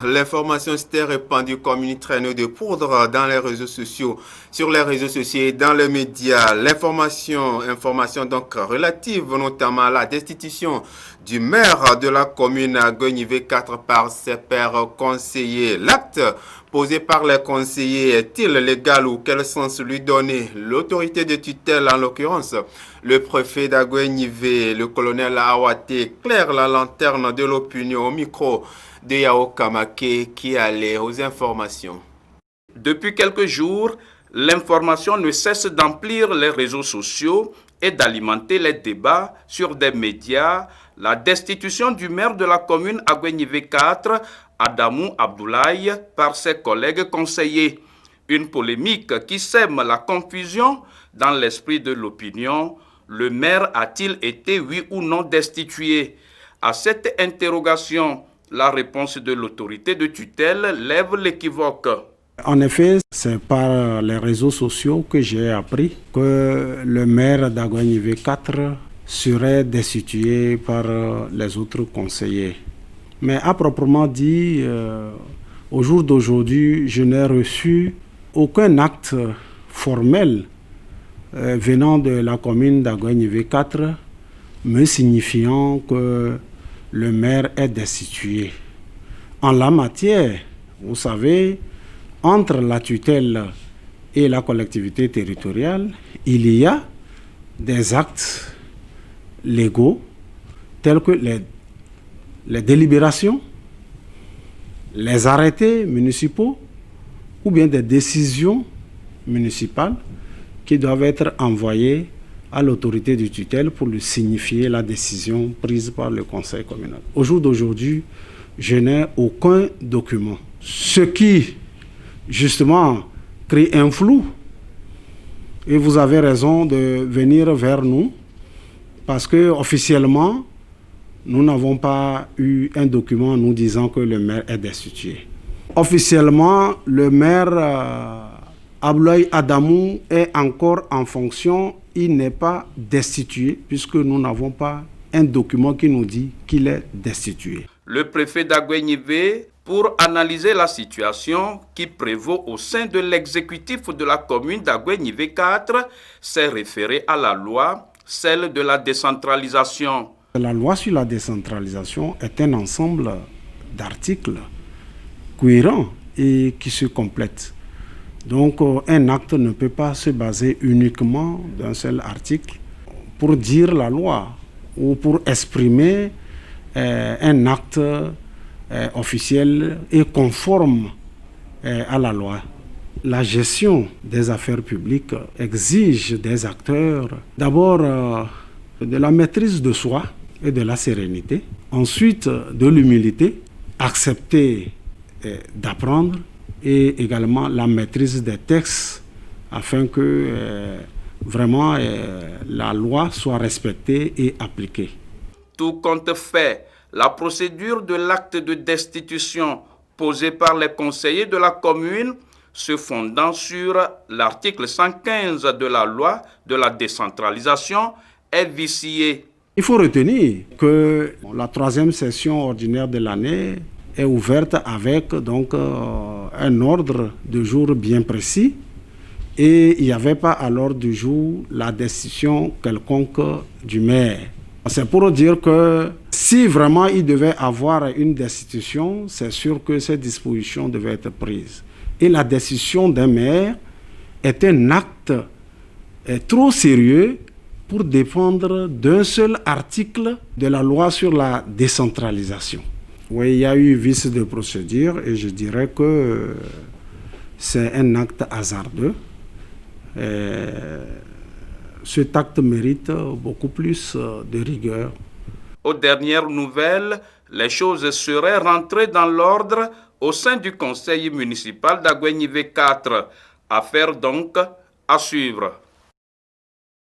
L'information s'était répandue comme une traînée de poudre dans les réseaux sociaux, sur les réseaux sociaux et dans les médias. Information donc relative notamment à la destitution du maire de la commune à Guenivé 4 par ses pairs conseillers. L'acte posé par les conseillers est-il légal ou quel sens lui donner? L'autorité de tutelle, en l'occurrence, le préfet d'Aguenivé, le colonel Awate, éclaire la lanterne de l'opinion au micro de Yao Kamake qui allait aux informations. Depuis quelques jours, l'information ne cesse d'emplir les réseaux sociaux et d'alimenter les débats sur des médias. La destitution du maire de la commune Aguenivé 4, Adamou Abdoulaye, par ses collègues conseillers. Une polémique qui sème la confusion dans l'esprit de l'opinion. Le maire a-t-il été, oui ou non, destitué? À cette interrogation, la réponse de l'autorité de tutelle lève l'équivoque. En effet, c'est par les réseaux sociaux que j'ai appris que le maire d'Aguenivé 4 serait destitué par les autres conseillers. Mais à proprement dit, au jour d'aujourd'hui, je n'ai reçu aucun acte formel venant de la commune d'Aguenivé 4 me signifiant que le maire est destitué. En la matière, vous savez, entre la tutelle et la collectivité territoriale, il y a des actes légaux tels que les délibérations, les arrêtés municipaux ou bien des décisions municipales qui doivent être envoyées à l'autorité de tutelle pour lui signifier la décision prise par le conseil communal. Au jour d'aujourd'hui, je n'ai aucun document. Ce qui, justement, crée un flou. Et vous avez raison de venir vers nous, parce que officiellement, nous n'avons pas eu un document nous disant que le maire est destitué. Officiellement, le maire Abdoulaye Adamou est encore en fonction. Il n'est pas destitué puisque nous n'avons pas un document qui nous dit qu'il est destitué. Le préfet d'Aguenivé, pour analyser la situation qui prévaut au sein de l'exécutif de la commune d'Aguenivé 4, s'est référé à la loi, celle de la décentralisation. La loi sur la décentralisation est un ensemble d'articles cohérents et qui se complètent. Donc, un acte ne peut pas se baser uniquement d'un seul article pour dire la loi ou pour exprimer un acte officiel et conforme à la loi. La gestion des affaires publiques exige des acteurs d'abord de la maîtrise de soi et de la sérénité, ensuite de l'humilité, accepter d'apprendre, et également la maîtrise des textes afin que vraiment la loi soit respectée et appliquée. Tout compte fait, la procédure de l'acte de destitution posé par les conseillers de la commune se fondant sur l'article 115 de la loi de la décentralisation est viciée. Il faut retenir que la troisième session ordinaire de l'année est ouverte avec donc un ordre de jour bien précis et il n'y avait pas à l'ordre du jour la décision quelconque du maire. C'est pour dire que si vraiment il devait avoir une destitution, c'est sûr que ces dispositions devaient être prises. Et la décision d'un maire est un acte trop sérieux pour dépendre d'un seul article de la loi sur la décentralisation. Oui, il y a eu vice de procédure et je dirais que c'est un acte hasardeux. Cet acte mérite beaucoup plus de rigueur. Aux dernières nouvelles, les choses seraient rentrées dans l'ordre au sein du conseil municipal d'Aguenivé 4. Affaire donc à suivre.